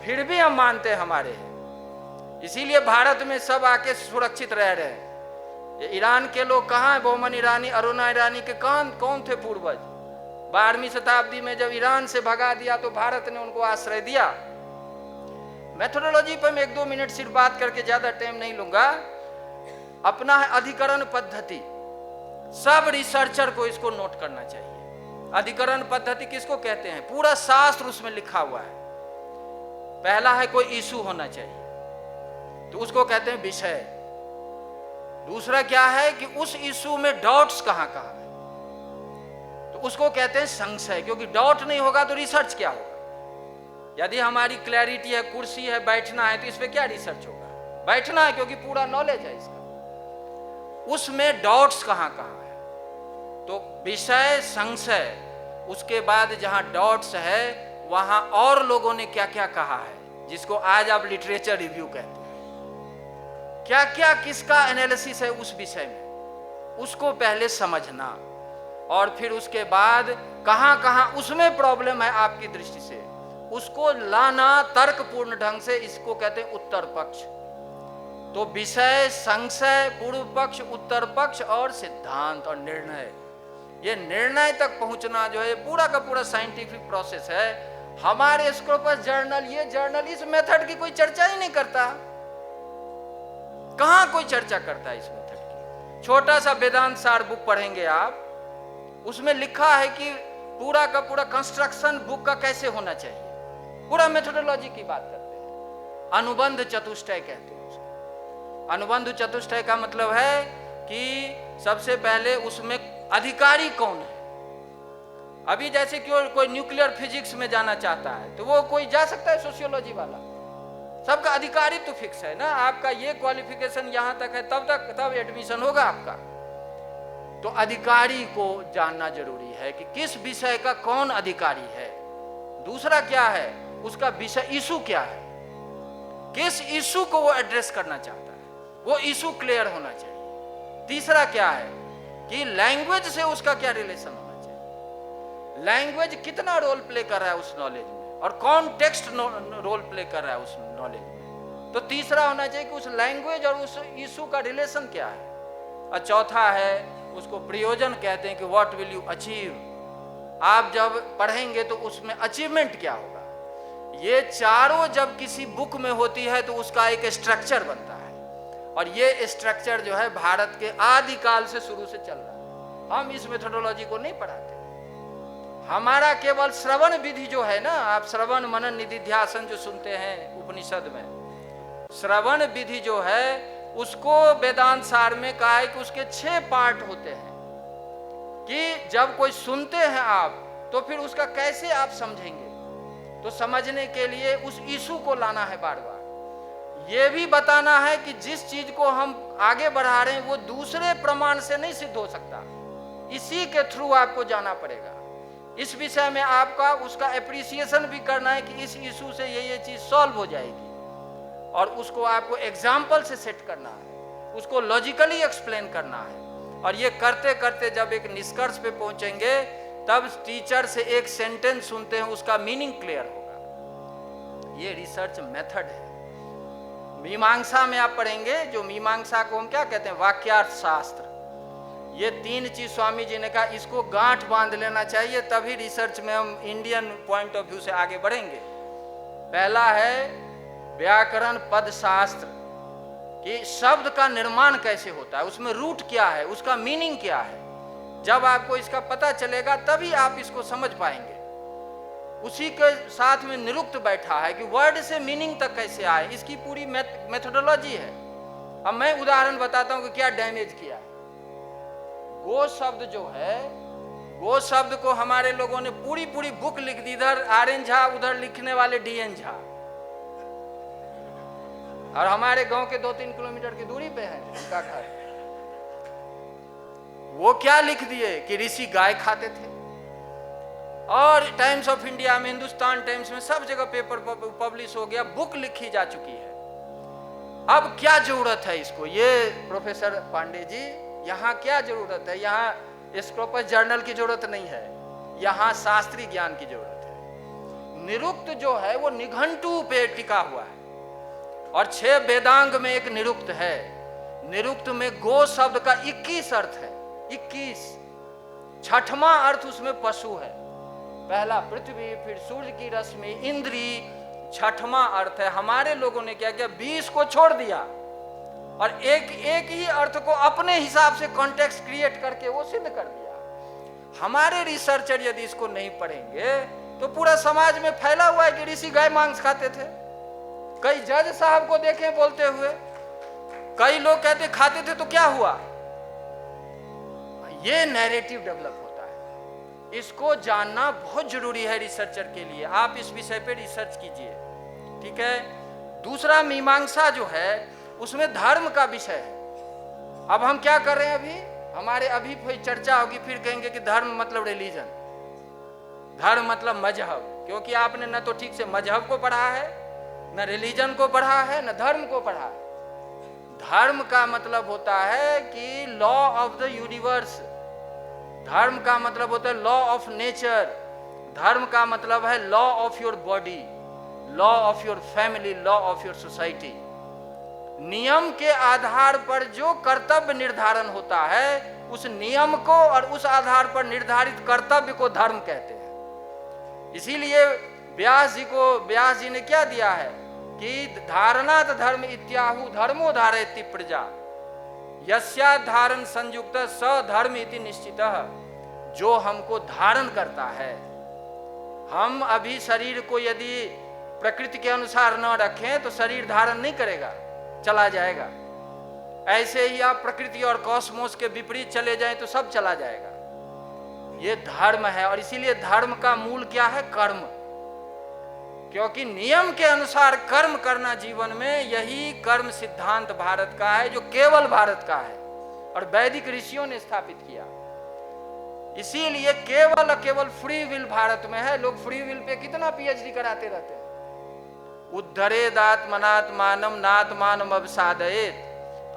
फिर भी हम मानते हैं हमारे हैं। इसीलिए भारत में सब आके सुरक्षित रह रहे हैं। ये ईरान के लोग कहाँ हैं? बोमन ईरानी, अरुणा ईरानी के कौन थे पूर्वज? 12वीं शताब्दी में जब ईरान से भगा दिया तो भारत ने उनको आश्रय दिया। मेथोडोलॉजी पर मैं 1-2 मिनट सिर्फ बात करके ज्यादा टाइम नहीं लूंगा। अपना है अधिकरण पद्धति, सब रिसर्चर को इसको नोट करना चाहिए। अधिकरण पद्धति किसको कहते हैं? पूरा शास्त्र उसमें लिखा हुआ है। पहला है कोई इशू होना चाहिए, तो उसको कहते हैं विषय। दूसरा क्या है कि उस इशू में डाउट्स कहां कहां है, तो उसको कहते हैं संशय, क्योंकि डाउट नहीं होगा तो रिसर्च क्या होगा? यदि हमारी क्लैरिटी है, कुर्सी है, बैठना है, तो इस पे क्या रिसर्च होगा? बैठना है, क्योंकि पूरा नॉलेज है इसका। उसमें डाउट्स कहां कहां है, तो विषय, संशय। उसके बाद जहां डाउट्स है वहां और लोगों ने क्या क्या कहा है, जिसको आज आप लिटरेचर रिव्यू कहते हैं। क्या क्या किसका एनालिसिस है उस विषय में, उसको पहले समझना, और फिर उसके बाद कहां कहां उसमें प्रॉब्लम है आपकी दृष्टि से, उसको लाना तर्कपूर्ण ढंग से। इसको कहते हैं उत्तर पक्ष। तो विषय, संशय, पूर्व पक्ष, उत्तर पक्ष और सिद्धांत और निर्णय। ये निर्णय तक पहुंचना जो है पूरा का पूरा साइंटिफिक प्रोसेस है। हमारे स्कोपस जर्नल, ये जर्नल इस मेथड की कोई चर्चा ही नहीं करता। कहां कोई चर्चा करता है इस मेथड की? छोटा सा वेदांत सार बुक पढ़ेंगे आप, उसमें लिखा है कि पूरा का पूरा कंस्ट्रक्शन बुक का कैसे होना चाहिए, पूरा मेथोडोलॉजी की बात करते हैं। अनुबंध चतुष्टय कहते हैं उसको। अनुबंध चतुष्टय का मतलब है कि सबसे पहले उसमें अधिकारी कौन है। अभी जैसे कोई न्यूक्लियर फिजिक्स में जाना चाहता है तो वो कोई जा सकता है, सोशियोलॉजी वाला। सबका अधिकारी तो फिक्स है ना, आपका ये क्वालिफिकेशन यहां तक है, तब एडमिशन होगा आपका। तो अधिकारी को जानना जरूरी है कि किस विषय का कौन अधिकारी है। दूसरा क्या है, उसका विषय इशू क्या है, किस इशू को वो एड्रेस करना चाहता है, वो इशू क्लियर होना चाहिए। तीसरा क्या है कि लैंग्वेज से उसका क्या रिलेशन होना चाहिए, लैंग्वेज कितना रोल प्ले कर रहा है उस नॉलेज में, और कौन टेक्स्ट रोल प्ले कर रहा है उस नॉलेज में। तो तीसरा होना चाहिए कि उस लैंग्वेज और उस इशू का रिलेशन क्या है। और चौथा है, उसको प्रयोजन कहते हैं कि व्हाट विल यू अचीव, आप जब पढ़ेंगे तो उसमें अचीवमेंट क्या होगा। ये चारों जब किसी बुक में होती है तो उसका एक स्ट्रक्चर बनता है, और ये स्ट्रक्चर जो है भारत के आदिकाल से शुरू से चल रहा है। हम इस मेथोडोलॉजी को नहीं पढ़ाते, हमारा केवल श्रवण विधि जो है ना, आप श्रवण मनन निधिध्यासन जो सुनते हैं उपनिषद में, श्रवण विधि जो है उसको वेदांत सार में कहा है कि उसके 6 पार्ट होते हैं, कि जब कोई सुनते हैं आप तो फिर उसका कैसे आप समझेंगे। तो समझने के लिए उस इशू को लाना है बार बार, ये भी बताना है कि जिस चीज को हम आगे बढ़ा रहे हैं वो दूसरे प्रमाण से नहीं सिद्ध हो सकता, इसी के थ्रू आपको जाना पड़ेगा। इस विषय में आपका उसका एप्रिसिएशन भी करना है कि इस इशू से ये चीज सॉल्व हो जाएगी, और उसको आपको एग्जाम्पल से सेट करना है, उसको लॉजिकली एक्सप्लेन करना है। और ये करते करते जब एक निष्कर्ष पे पहुंचेंगे तब टीचर से एक सेंटेंस सुनते हैं, उसका मीनिंग क्लियर होगा। ये रिसर्च मेथड है। मीमांसा में आप पढ़ेंगे, जो मीमांसा को हम क्या कहते हैं, वाक्यार्थ शास्त्र। ये 3 चीज स्वामी जी ने कहा, इसको गांठ बांध लेना चाहिए, तभी रिसर्च में हम इंडियन पॉइंट ऑफ व्यू से आगे बढ़ेंगे। पहला है व्याकरण पद शास्त्र, कि शब्द का निर्माण कैसे होता है, उसमें रूट क्या है, उसका मीनिंग क्या है। जब आपको इसका पता चलेगा तभी आप इसको समझ पाएंगे। उसी के साथ में निरुक्त बैठा है कि वर्ड से मीनिंग तक कैसे आए, इसकी पूरी मेथोडोलॉजी है। अब मैं उदाहरण बताता हूं कि क्या डैमेज किया है। गो शब्द जो है, गो शब्द को हमारे लोगों ने पूरी पूरी बुक लिख दी, इधर आर्यन झा, उधर लिखने वाले डीएन झा, और हमारे गांव के 2-3 किलोमीटर की दूरी पे है उनका घर। वो क्या लिख दिए कि ऋषि गाय खाते थे, और टाइम्स ऑफ इंडिया में, हिंदुस्तान टाइम्स में, सब जगह पेपर पब्लिश हो गया, बुक लिखी जा चुकी है। अब क्या जरूरत है इसको, ये प्रोफेसर पांडे जी, यहाँ क्या जरूरत है, यहाँ स्क्रोपस जर्नल की जरूरत नहीं है, यहाँ शास्त्रीय ज्ञान की जरूरत है। निरुक्त जो है वो निघंटू पे टिका हुआ है, और 6 वेदांग में एक निरुक्त है। निरुक्त में गो शब्द का 21 अर्थ है, 21। 6वां अर्थ उसमें पशु है। पहला पृथ्वी, फिर सूर्य की रश्मि, इंद्री, 6वां अर्थ है। हमारे लोगों ने क्या किया, 20 को छोड़ दिया और एक ही अर्थ को अपने हिसाब से कॉन्टेक्स्ट क्रिएट करके वो सिद्ध कर दिया। हमारे रिसर्चर यदि इसको नहीं पढ़ेंगे तो पूरा समाज में फैला हुआ है कि ऋषि गाय मांस खाते थे। कई जज साहब को देखे बोलते हुए, कई लोग कहते खाते थे तो क्या हुआ। ये नैरेटिव डेवलप होता है, इसको जानना बहुत जरूरी है रिसर्चर के लिए। आप इस विषय पे रिसर्च कीजिए, ठीक है। दूसरा मीमांसा जो है उसमें धर्म का विषय है। अब हम क्या कर रहे हैं, हमारे अभी कोई चर्चा होगी, फिर कहेंगे कि धर्म मतलब रिलीजन, धर्म मतलब मजहब, क्योंकि आपने न तो ठीक से मजहब को पढ़ा है, न रिलीजन को पढ़ा है, न धर्म को पढ़ा है। धर्म का मतलब होता है कि लॉ ऑफ द यूनिवर्स, धर्म का मतलब होता है लॉ ऑफ नेचर, धर्म का मतलब है law of your body, law of your family, law of your society. नियम के आधार पर जो कर्तव्य निर्धारण होता है, उस नियम को और उस आधार पर निर्धारित कर्तव्य को धर्म कहते हैं। इसीलिए व्यास जी ने क्या दिया है कि धारणात धर्म इत्याहु धर्मो धारयति प्रजा, यस्या धारण संयुक्त स धर्म इति निश्चितः। जो हमको धारण करता है, हम अभी शरीर को यदि प्रकृति के अनुसार न रखें तो शरीर धारण नहीं करेगा, चला जाएगा। ऐसे ही आप प्रकृति और कॉस्मोस के विपरीत चले जाएं तो सब चला जाएगा। ये धर्म है, और इसीलिए धर्म का मूल क्या है, कर्म। क्योंकि नियम के अनुसार कर्म करना जीवन में, यही कर्म सिद्धांत भारत का है, जो केवल भारत का है। और वैदिक ऋषियों ने स्थापित किया। इसीलिए केवल फ्री विल भारत में है। लोग फ्री विल पे कितना पीएचडी कराते रहते हैं। उद्धरेद आत्मनात्मानम नात्मानम अवसादयेत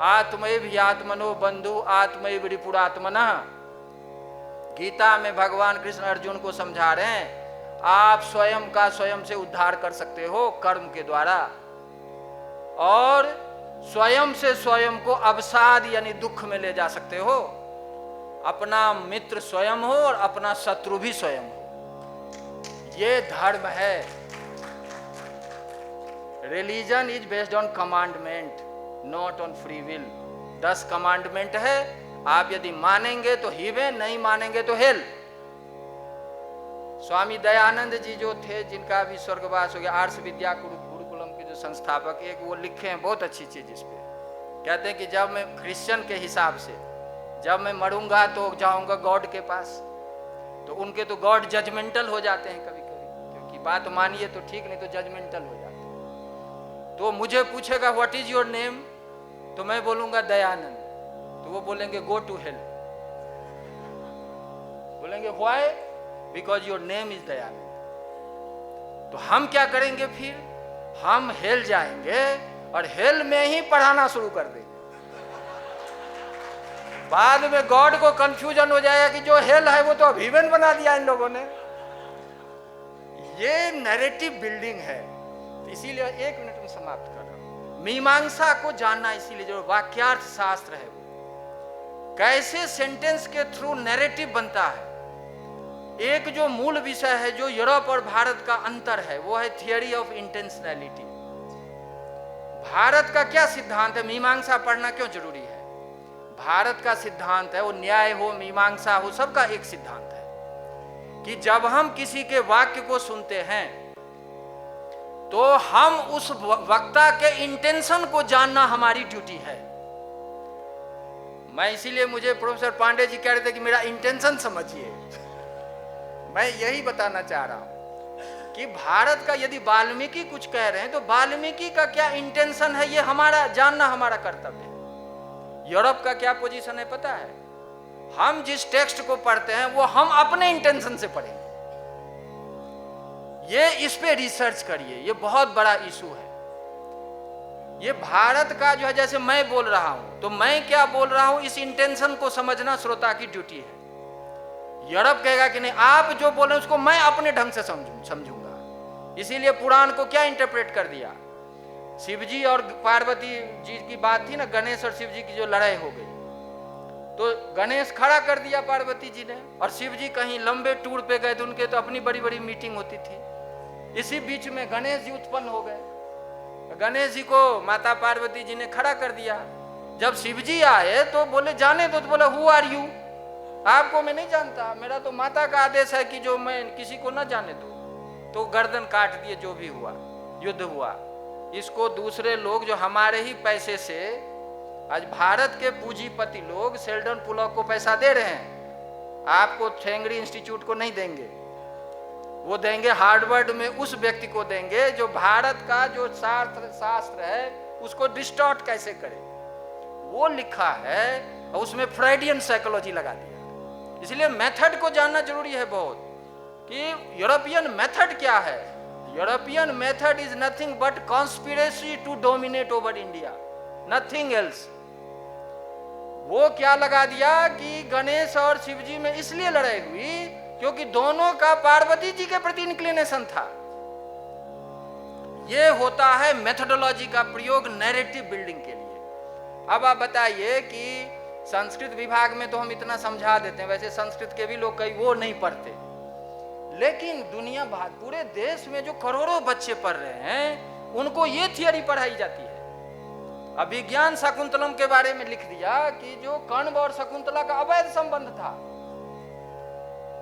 आत्मैव ही आत्मनो बंधु आत्मैव रिपुरात्मनः। गीता में भगवान कृष्ण अर्जुन को समझा रहे हैं, आप स्वयं का स्वयं से उद्धार कर सकते हो कर्म के द्वारा, और स्वयं से स्वयं को अवसाद यानी दुख में ले जा सकते हो। अपना मित्र स्वयं हो और अपना शत्रु भी स्वयं हो। ये धर्म है। Religion is based on commandment, not on free will. 10 commandment है, आप यदि मानेंगे तो हेवन, नहीं मानेंगे तो हेल। स्वामी दयानंद जी जो थे, जिनका भी स्वर्गवास हो गया, आर्ष विद्या गुरुकुलम के जो संस्थापक, एक वो लिखे हैं बहुत अच्छी चीज इस पे। कहते हैं कि जब मैं क्रिश्चियन के हिसाब से जब मैं मरूंगा तो जाऊंगा गॉड के पास, तो उनके तो गॉड जजमेंटल हो जाते हैं कभी कभी, क्योंकि बात मानिए तो ठीक, नहीं तो जजमेंटल हो जाते हैं। तो मुझे पूछेगा व्हाट इज योर नेम, तो मैं बोलूंगा दयानंद, तो वो बोलेंगे गो टू हेल। बोलेंगे why, because your name is Dayanand. तो हम क्या करेंगे फिर, हम हेल जाएंगे और हेल में ही पढ़ाना शुरू कर देंगे। बाद में गॉड को कंफ्यूजन हो जाएगा कि जो हेल है वो तो अभिवन बना दिया इन लोगों ने। ये नैरेटिव बिल्डिंग है। इसीलिए 1 मिनट में समाप्त कर रहा हूं। मीमांसा को जानना इसीलिए जो वाक्यार्थ शास्त्र है, वो कैसे सेंटेंस के थ्रू नैरेटिव बनता है। एक जो मूल विषय है जो यूरोप और भारत का अंतर है, वो है थियरी ऑफ इंटेंशनैलिटी। भारत का क्या सिद्धांत है, मीमांसा पढ़ना क्यों जरूरी है। भारत का सिद्धांत है, वो न्याय हो मीमांसा हो, सबका एक सिद्धांत है कि जब हम किसी के वाक्य को सुनते हैं तो हम उस वक्ता के इंटेंशन को जानना हमारी ड्यूटी है। मैं इसीलिए मुझे प्रोफेसर पांडे जी कह रहे थे कि मेरा इंटेंशन समझिए। मैं यही बताना चाह रहा हूं कि भारत का यदि वाल्मीकि कुछ कह रहे हैं तो वाल्मीकि का क्या इंटेंशन है, ये हमारा जानना हमारा कर्तव्य है। यूरोप का क्या पोजीशन है पता है, हम जिस टेक्स्ट को पढ़ते हैं वो हम अपने इंटेंशन से पढ़ेंगे। ये इस पे रिसर्च करिए, ये बहुत बड़ा इशू है। ये भारत का जो है, जैसे मैं बोल रहा हूं तो मैं क्या बोल रहा हूं, इस इंटेंशन को समझना श्रोता की ड्यूटी है। यूरोप कहेगा कि नहीं, आप जो बोले उसको मैं अपने ढंग से समझूंगा। इसीलिए पुराण को क्या इंटरप्रेट कर दिया, शिवजी और पार्वती जी की बात थी ना, गणेश और शिवजी की जो लड़ाई हो गई, तो गणेश खड़ा कर दिया पार्वती जी ने, और शिवजी कहीं लंबे टूर पे गए थे, उनके तो अपनी बड़ी बड़ी मीटिंग होती थी। इसी बीच में गणेश जी उत्पन्न हो गए। गणेश जी को माता पार्वती जी ने खड़ा कर दिया। जब शिवजी आए तो बोले जाने दो, तो बोले हु आर यू, आपको मैं नहीं जानता, मेरा तो माता का आदेश है कि जो मैं किसी को न जाने दो। तो गर्दन काट दिए, जो भी हुआ, युद्ध हुआ। इसको दूसरे लोग जो हमारे ही पैसे से, आज भारत के पूंजीपति लोग शेल्डन पुलॉक को पैसा दे रहे हैं, आपको थेंगड़ी इंस्टीट्यूट को नहीं देंगे, वो देंगे हार्वर्ड में उस व्यक्ति को देंगे जो भारत का जो शास्त्र है उसको डिस्टॉर्ट कैसे करे, वो लिखा है, और उसमें फ्राइडियन साइकोलॉजी लगा दिया। इसलिए मेथड को जानना जरूरी है बहुत, कि यूरोपियन मेथड क्या है। European method is nothing but conspiracy to dominate over India, nothing else. वो क्या लगा दिया कि गणेश और शिवजी में इसलिए लड़ाई हुई क्योंकि दोनों का पार्वती जी के प्रति इंक्लिनेशन था। ये होता है मेथोडोलॉजी का प्रयोग नैरेटिव बिल्डिंग के लिए। अब आप बताइए कि संस्कृत विभाग में तो हम इतना समझा देते हैं, वैसे संस्कृत के भी लोग कई वो नहीं पढ़ते, लेकिन दुनिया भर पूरे देश में जो करोड़ों बच्चे पढ़ रहे हैं उनको ये थियरी पढ़ाई जाती है। अभिज्ञान शकुंतलम के बारे में लिख दिया कि जो कण्व और शकुंतला का अवैध संबंध था,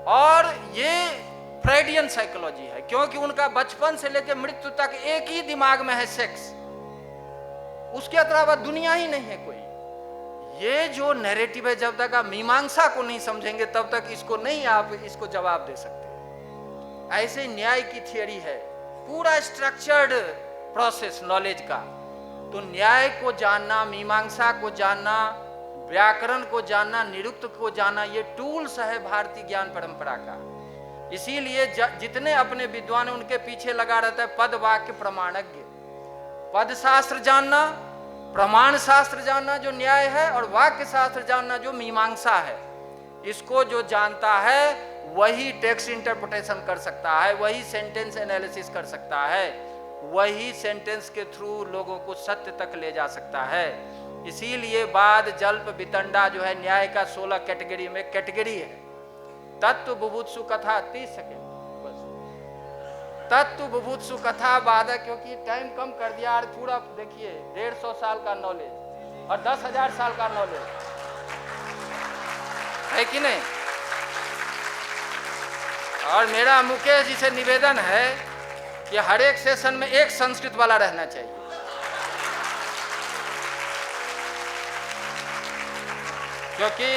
और ये फ्राइडियन साइकोलॉजी है, क्योंकि उनका बचपन से लेकर मृत्यु तक एक ही दिमाग में है, सेक्स, उसके अलावा दुनिया ही नहीं है कोई। ये जो नैरेटिव है, जब तक आप मीमांसा को नहीं समझेंगे तब तक इसको नहीं आप इसको जवाब दे सकते। ऐसे न्याय की थियरी है, पूरा स्ट्रक्चर्ड प्रोसेस नॉलेज का। तो न्याय को जानना, मीमांसा को जानना व्याकरण को जानना, निरुक्त को जानना, ये टूल्स है भारतीय ज्ञान परंपरा का। इसीलिए जितने अपने विद्वान हैं उनके पीछे लगा रहता है पद वाक्य प्रमाणज्ञ। पद शास्त्र जानना, प्रमाण शास्त्र जानना जो न्याय है, और वाक्य शास्त्र जानना जो मीमांसा है। इसको जो जानता है वही टेक्स्ट इंटरप्रिटेशन कर सकता है, वही सेंटेंस एनालिसिस कर सकता है, वही सेंटेंस के थ्रू लोगों को सत्य तक ले जा सकता है। इसीलिए वाद, जल्प, वितंडा जो है न्याय का 16 कैटेगरी में कैटेगरी है। तत्व, बुभुत्सु, कथा, 30 सेकेंड बस। तत्व, बुभुत्सु, कथा, वाद, क्योंकि टाइम कम कर दिया और पूरा देखिए 150 साल का नॉलेज और 10,000 साल का नॉलेज है कि नहीं। और मेरा मुकेश जी से निवेदन है कि हर एक सेशन में एक संस्कृत वाला रहना चाहिए, क्योंकि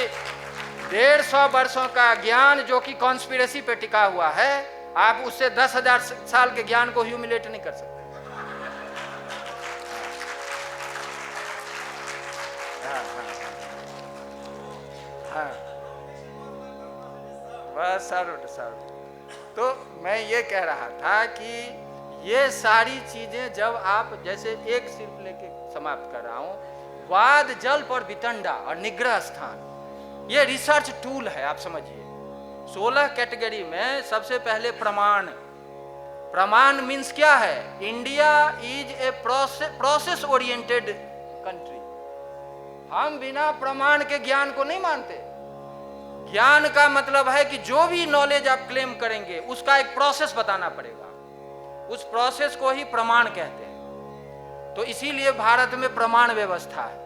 150 वर्षों का ज्ञान जो कि कॉन्स्पिरेसी पे टिका हुआ है, आप उससे 10,000 साल के ज्ञान को ह्यूमिलेट नहीं कर सकते। हाँ, बस सर। तो मैं ये कह रहा था कि ये सारी चीजें जब आप, जैसे एक सिर्फ लेके समाप्त कर रहा हूं, वाद, जल्प और वितंडा और निग्रह स्थान, ये रिसर्च टूल है। आप समझिए 16 कैटेगरी में सबसे पहले प्रमाण। प्रमाण मीन्स क्या है? India is a process oriented country. हम बिना प्रमाण के ज्ञान को नहीं मानते। ज्ञान का मतलब है कि जो भी नॉलेज आप क्लेम करेंगे उसका एक प्रोसेस बताना पड़ेगा, उस प्रोसेस को ही प्रमाण कहते हैं। तो इसीलिए भारत में प्रमाण व्यवस्था है,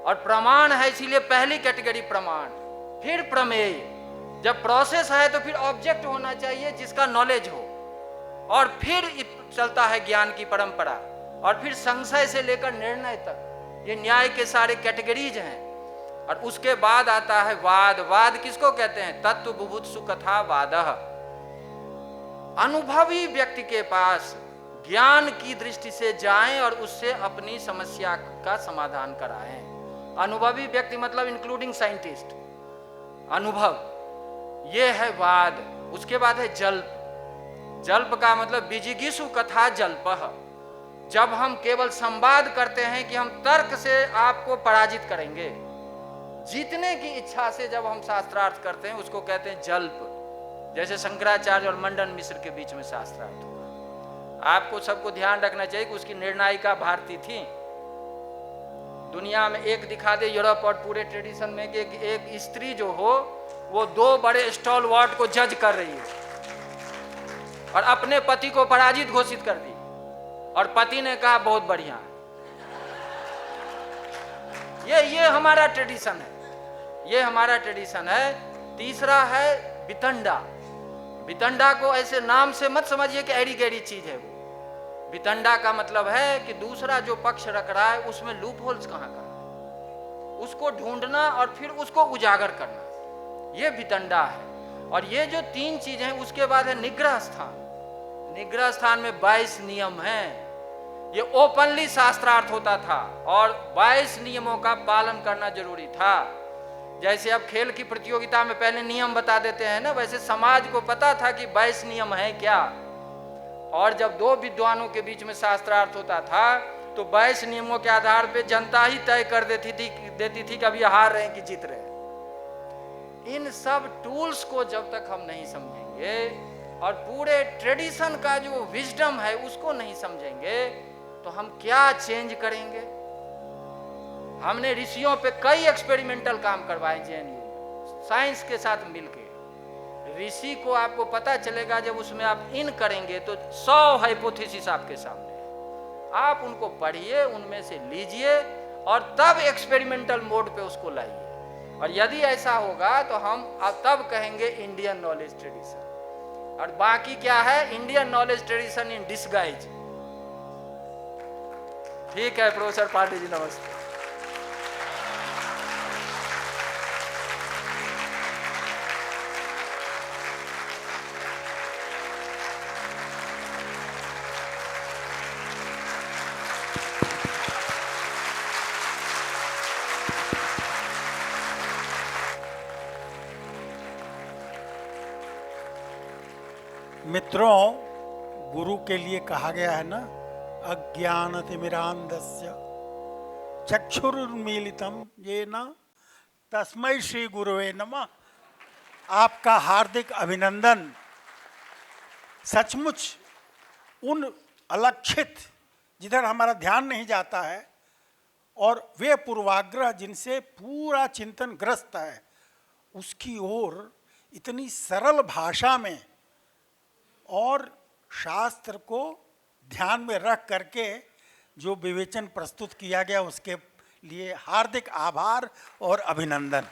और प्रमाण है इसीलिए पहली कैटेगरी प्रमाण, फिर प्रमेय। जब प्रोसेस है तो फिर ऑब्जेक्ट होना चाहिए जिसका नॉलेज हो, और फिर चलता है ज्ञान की परंपरा, और फिर संशय से लेकर निर्णय तक। ये न्याय के सारे कैटेगरीज हैं। और उसके बाद आता है वाद। वाद किसको कहते हैं? तत्व, बुभुत्सु, कथा, वादः। अनुभवी व्यक्ति के पास ज्ञान की दृष्टि से जाएं और उससे अपनी समस्या का समाधान कराएं। अनुभवी व्यक्ति मतलब इंक्लूडिंग साइंटिस्ट, अनुभव, ये है वाद। उसके बाद है जल्प। जल्प का मतलब विजिगीषु कथा जल्पः। जब हम केवल संवाद करते हैं कि हम तर्क से आपको पराजित करेंगे, जीतने की इच्छा से जब हम शास्त्रार्थ करते हैं उसको कहते हैं जल्प। जैसे शंकराचार्य और मंडन मिश्र के बीच में शास्त्रार्थ हुआ। आपको सबको ध्यान रखना चाहिए कि उसकी निर्णायिका भारती थी। दुनिया में एक दिखा दे यूरोप और पूरे ट्रेडिशन में कि एक स्त्री जो हो वो 2 बड़े स्टॉलवर्ट को जज कर रही है और अपने पति को पराजित घोषित कर दी, और पति ने कहा बहुत बढ़िया। ये हमारा ट्रेडिशन है, ये हमारा ट्रेडिशन है। तीसरा है वितंडा। वितंडा को ऐसे नाम से मत समझिए कि एड़ी गैड़ी चीज है वो। वितंडा का मतलब है कि दूसरा जो पक्ष रख रहा है उसमें लूप होल्स कहाँ का है, उसको ढूंढना और फिर उसको उजागर करना, ये वितंडा है। और ये जो 3 चीजें हैं, उसके बाद है निग्रह स्थान। निग्रह स्थान में 22 नियम हैं। ये ओपनली शास्त्रार्थ होता था और 22 नियमों का पालन करना जरूरी था। जैसे अब खेल की प्रतियोगिता में पहले नियम बता देते हैं ना, वैसे समाज को पता था कि 22 नियम है क्या। और जब 2 विद्वानों के बीच में शास्त्रार्थ होता था तो 22 नियमों के आधार पे जनता ही तय कर देती थी कि अब ये हार रहे हैं कि जीत रहे हैं। इन सब टूल्स को जब तक हम नहीं समझेंगे और पूरे ट्रेडिशन का जो विजडम है उसको नहीं समझेंगे तो हम क्या चेंज करेंगे। हमने ऋषियों पे कई एक्सपेरिमेंटल काम करवाए जेएनयू साइंस के साथ मिलके। ऋषि को आपको पता चलेगा जब उसमें आप इन करेंगे तो 100 हाइपोथेसिस आपके सामने है। आप उनको पढ़िए, उनमें से लीजिए और तब एक्सपेरिमेंटल मोड पे उसको लाइए। और यदि ऐसा होगा तो हम तब कहेंगे इंडियन नॉलेज ट्रेडिशन। और बाकी क्या है? Indian knowledge tradition in disguise. ठीक है प्रोफेसर पांडे जी, नमस्ते। मित्रों, गुरु के लिए कहा गया है ना, अज्ञानतिमिरान्धस्य चक्षुरुन्मीलितं येन तस्मै श्री गुरुवे नमः। आपका हार्दिक अभिनंदन। सचमुच उन अलक्षित जिधर हमारा ध्यान नहीं जाता है और वे पूर्वाग्रह जिनसे पूरा चिंतन ग्रस्त है, उसकी ओर इतनी सरल भाषा में और शास्त्र को ध्यान में रख करके जो विवेचन प्रस्तुत किया गया, उसके लिए हार्दिक आभार और अभिनंदन।